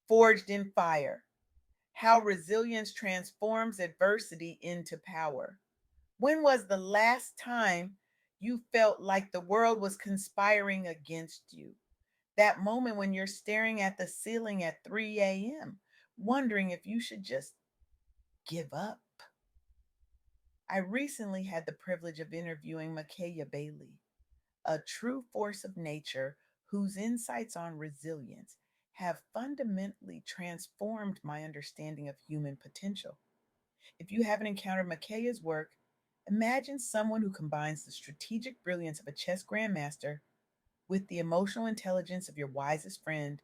Forged in Fire: How Resilience Transforms Adversity into Power. When was the last time you felt like the world was conspiring against you? That moment when you're staring at the ceiling at 3 a.m., wondering if you should just give up. I recently had the privilege of interviewing Makeya Bailey, a true force of nature whose insights on resilience have fundamentally transformed my understanding of human potential. If you haven't encountered Makeya's work, imagine someone who combines the strategic brilliance of a chess grandmaster with the emotional intelligence of your wisest friend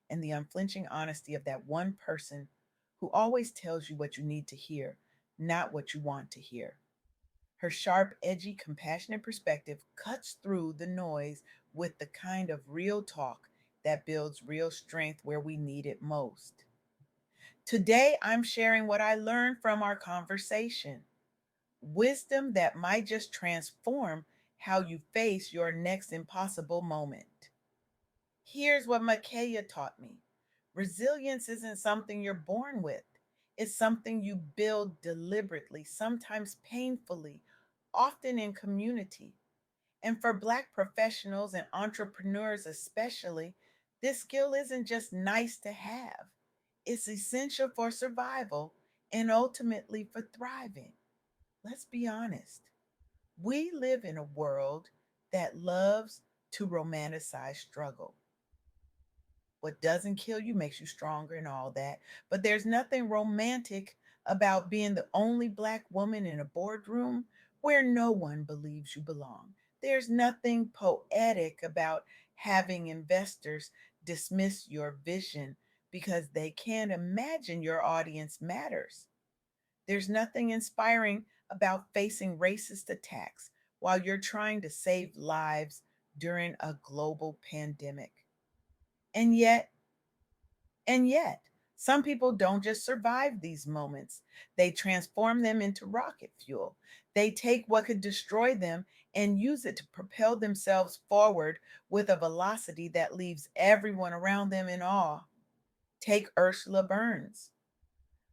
and the unflinching honesty of that one person who always tells you what you need to hear, not what you want to hear. Her sharp, edgy, compassionate perspective cuts through the noise with the kind of real talk that builds real strength where we need it most. Today, I'm sharing what I learned from our conversation, wisdom that might just transform how you face your next impossible moment. Here's what Makeya taught me: resilience isn't something you're born with, it's something you build deliberately, sometimes painfully, often in community. And for Black professionals and entrepreneurs especially, this skill isn't just nice to have, it's essential for survival and ultimately for thriving. Let's be honest. We live in a world that loves to romanticize struggle. What doesn't kill you makes you stronger and all that. But there's nothing romantic about being the only Black woman in a boardroom where no one believes you belong. There's nothing poetic about having investors dismiss your vision because they can't imagine your audience matters. There's nothing inspiring about facing racist attacks while you're trying to save lives during a global pandemic. And yet, and yet, some people don't just survive these moments, they transform them into rocket fuel. They take what could destroy them and use it to propel themselves forward with a velocity that leaves everyone around them in awe. Take Ursula Burns.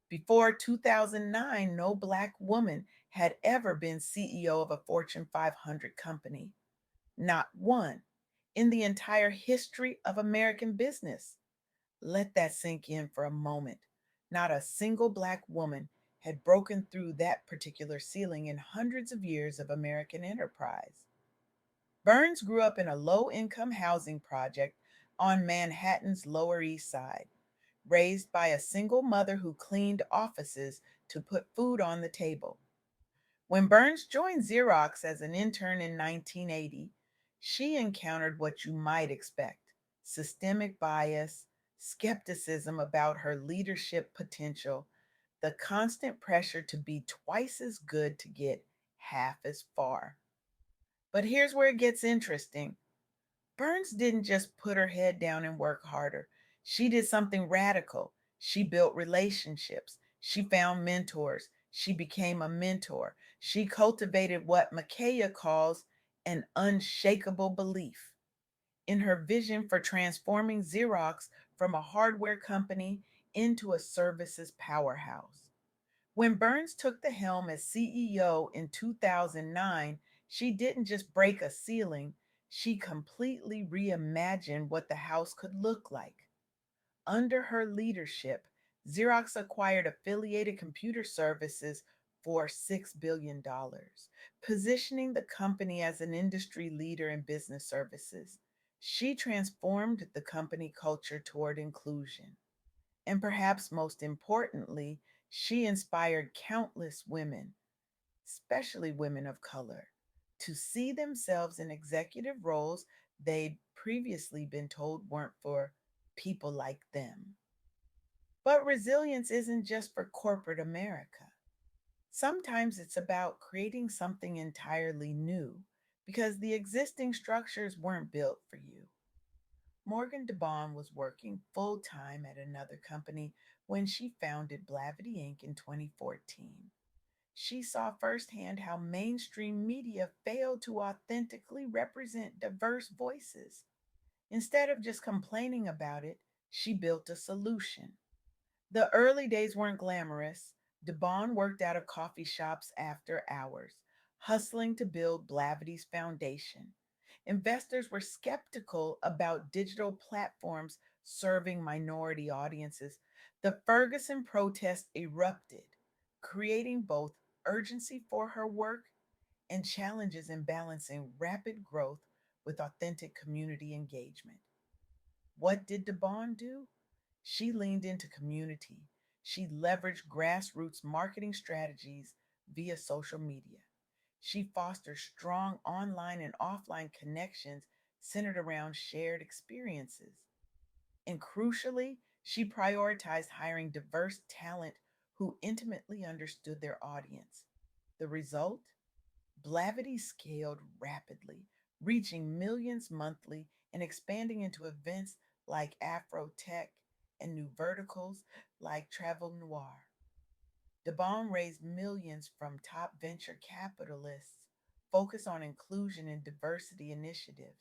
Before 2009, no Black woman had ever been CEO of a Fortune 500 company. Not one in the entire history of American business. Let that sink in for a moment. Not a single Black woman had broken through that particular ceiling in hundreds of years of American enterprise. Burns grew up in a low income housing project on Manhattan's Lower East Side, raised by a single mother who cleaned offices to put food on the table. When Burns joined Xerox as an intern in 1980, she encountered what you might expect: systemic bias, skepticism about her leadership potential, the constant pressure to be twice as good to get half as far. But here's where it gets interesting. Burns didn't just put her head down and work harder. She did something radical. She built relationships. She found mentors. She became a mentor. She cultivated what Makeya calls an unshakable belief in her vision for transforming Xerox from a hardware company into a services powerhouse. When Burns took the helm as CEO in 2009, she didn't just break a ceiling, she completely reimagined what the house could look like. Under her leadership, Xerox acquired affiliated computer services for $6 billion, positioning the company as an industry leader in business services. She transformed the company culture toward inclusion. And perhaps most importantly, she inspired countless women, especially women of color, to see themselves in executive roles they'd previously been told weren't for people like them. But resilience isn't just for corporate America. Sometimes it's about creating something entirely new because the existing structures weren't built for you. Morgan DeBaun was working full time at another company when she founded Blavity Inc. in 2014. She saw firsthand how mainstream media failed to authentically represent diverse voices. Instead of just complaining about it, She built a solution. The early days weren't glamorous. DeBon worked out of coffee shops after hours, hustling to build Blavity's foundation. Investors were skeptical about digital platforms serving minority audiences. The Ferguson protest erupted, creating both urgency for her work and challenges in balancing rapid growth with authentic community engagement. What did DeBon do? She leaned into community. She leveraged grassroots marketing strategies via social media. She fostered strong online and offline connections centered around shared experiences. And crucially, she prioritized hiring diverse talent who intimately understood their audience. The result? Blavity scaled rapidly, reaching millions monthly and expanding into events like Afro Tech and new verticals like Travel Noir. DeBon raised millions from top venture capitalists focused on inclusion and diversity initiatives.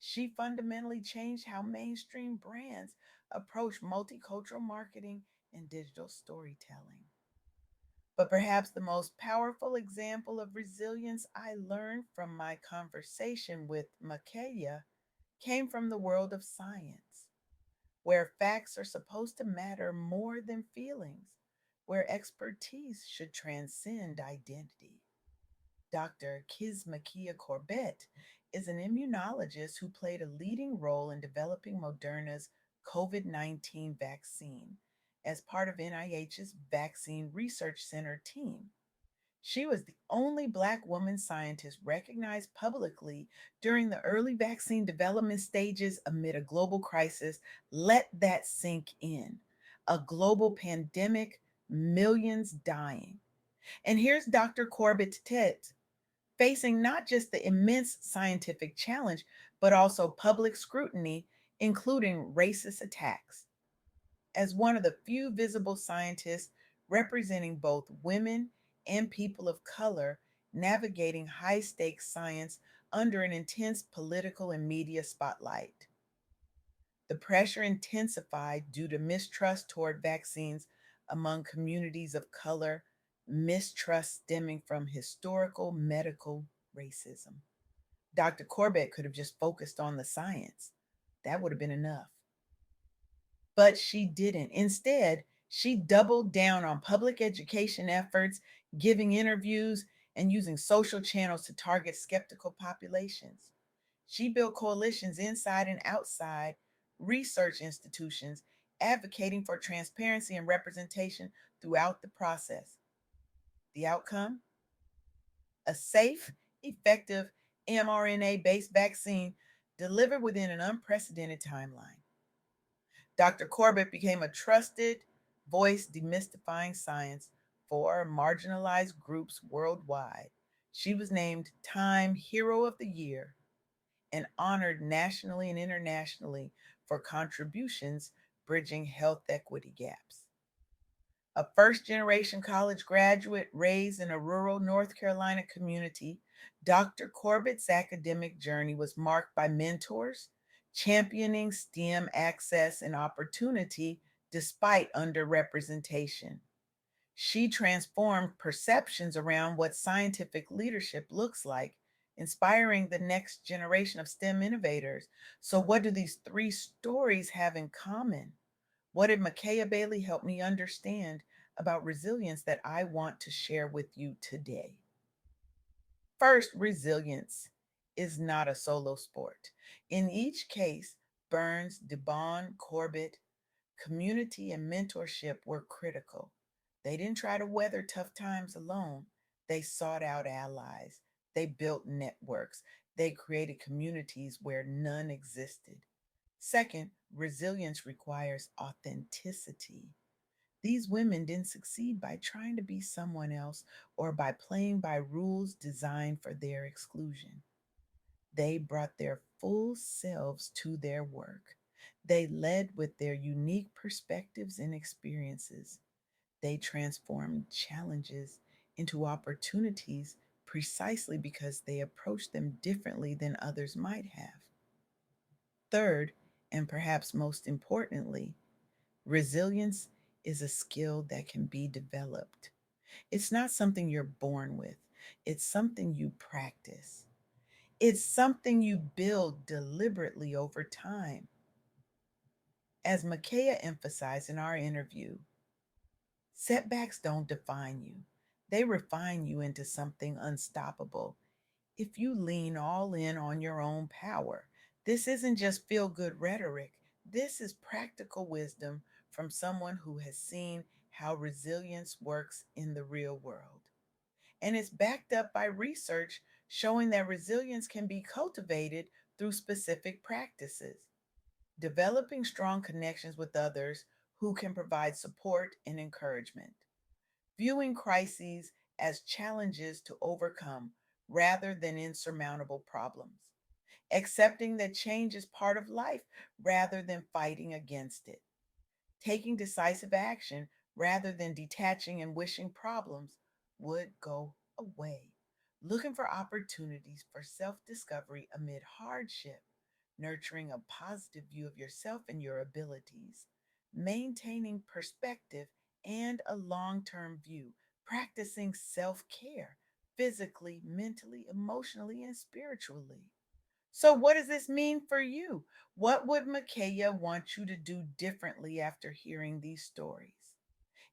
She fundamentally changed how mainstream brands approach multicultural marketing and digital storytelling. But perhaps the most powerful example of resilience I learned from my conversation with Makeya came from the world of science, where facts are supposed to matter more than feelings, where expertise should transcend identity. Dr. Kismakia Corbett is an immunologist who played a leading role in developing Moderna's COVID-19 vaccine as part of NIH's Vaccine Research Center team. She was the only Black woman scientist recognized publicly during the early vaccine development stages amid a global crisis. Let that sink in. A global pandemic, millions dying. And here's Dr. Corbett Tet, facing not just the immense scientific challenge, but also public scrutiny, including racist attacks. As one of the few visible scientists representing both women and people of color navigating high stakes science under an intense political and media spotlight. The pressure intensified due to mistrust toward vaccines among communities of color, mistrust stemming from historical medical racism. Dr. Corbett could have just focused on the science. That would have been enough. But she didn't. Instead, she doubled down on public education efforts, giving interviews, and using social channels to target skeptical populations. She built coalitions inside and outside research institutions, advocating for transparency and representation throughout the process. The outcome? A safe, effective mRNA based vaccine delivered within an unprecedented timeline. Dr. Corbett became a trusted voice demystifying science for marginalized groups worldwide. She was named Time Hero of the Year and honored nationally and internationally for contributions bridging health equity gaps. A first generation college graduate raised in a rural North Carolina community, Dr. Corbett's academic journey was marked by mentors championing STEM access and opportunity despite underrepresentation. She transformed perceptions around what scientific leadership looks like, inspiring the next generation of STEM innovators. So, what do these three stories have in common? What did Makeya Bailey help me understand about resilience that I want to share with you today? First, resilience is not a solo sport. In each case, Burns, DeBon, Corbett, community and mentorship were critical. They didn't try to weather tough times alone. They sought out allies. They built networks. They created communities where none existed. Second, resilience requires authenticity. These women didn't succeed by trying to be someone else or by playing by rules designed for their exclusion. They brought their full selves to their work. They led with their unique perspectives and experiences. They transformed challenges into opportunities precisely because they approached them differently than others might have. Third, And perhaps most importantly, resilience is a skill that can be developed. It's not something you're born with, it's something you practice. It's something you build deliberately over time. As Makeya emphasized in our interview, setbacks don't define you, they refine you into something unstoppable if you lean all in on your own power. This isn't just feel good rhetoric, this is practical wisdom from someone who has seen how resilience works in the real world. And it's backed up by research showing that resilience can be cultivated through specific practices. Developing strong connections with others who can provide support and encouragement. Viewing crises as challenges to overcome rather than insurmountable problems. Accepting that change is part of life rather than fighting against it. Taking decisive action rather than detaching and wishing problems would go away. Looking for opportunities for self discovery amid hardship, nurturing a positive view of yourself and your abilities, maintaining perspective and a long term view, practicing self care physically, mentally, emotionally, and spiritually. So, what does this mean for you? What would Makeya want you to do differently after hearing these stories?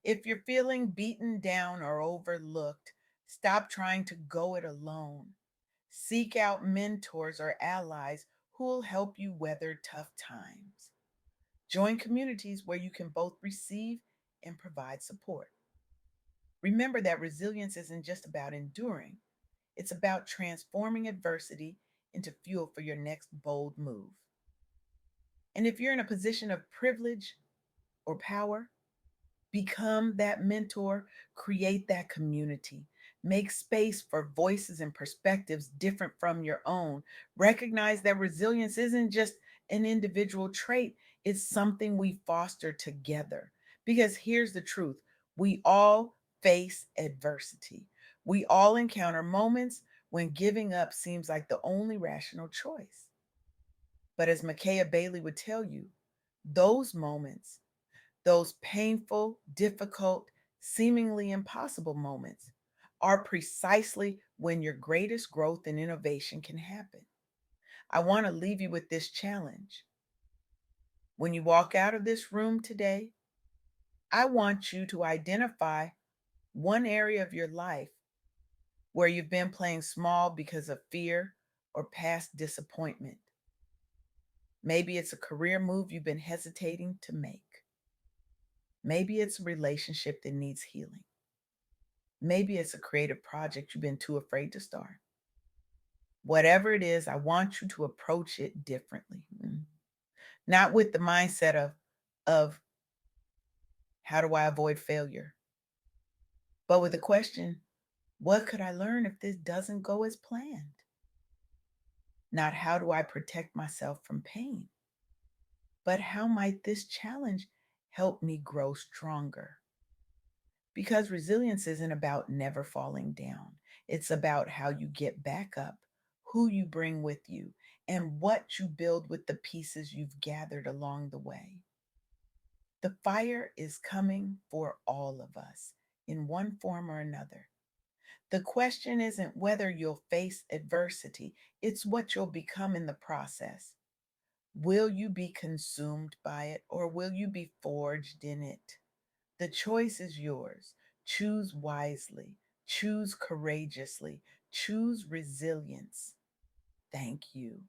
If you're feeling beaten down or overlooked, stop trying to go it alone. Seek out mentors or allies who will help you weather tough times. Join communities where you can both receive and provide support. Remember that resilience isn't just about enduring, it's about transforming adversity into fuel for your next bold move. And if you're in a position of privilege or power, become that mentor, create that community, make space for voices and perspectives different from your own. Recognize that resilience isn't just an individual trait, it's something we foster together. Because here's the truth, we all face adversity, we all encounter moments when giving up seems like the only rational choice. But as Makeya Bailey would tell you, those moments, those painful, difficult, seemingly impossible moments are precisely when your greatest growth and innovation can happen. I want to leave you with this challenge. When you walk out of this room today, I want you to identify one area of your life where you've been playing small because of fear or past disappointment. Maybe it's a career move you've been hesitating to make. Maybe it's a relationship that needs healing. Maybe it's a creative project you've been too afraid to start. Whatever it is, I want you to approach it differently. Not with the mindset of how do I avoid failure, but with the question, what could I learn if this doesn't go as planned? Not how do I protect myself from pain, but how might this challenge help me grow stronger? Because resilience isn't about never falling down, it's about how you get back up, who you bring with you, and what you build with the pieces you've gathered along the way. The fire is coming for all of us in one form or another. The question isn't whether you'll face adversity, it's what you'll become in the process. Will you be consumed by it or will you be forged in it? The choice is yours. Choose wisely, choose courageously, choose resilience. Thank you.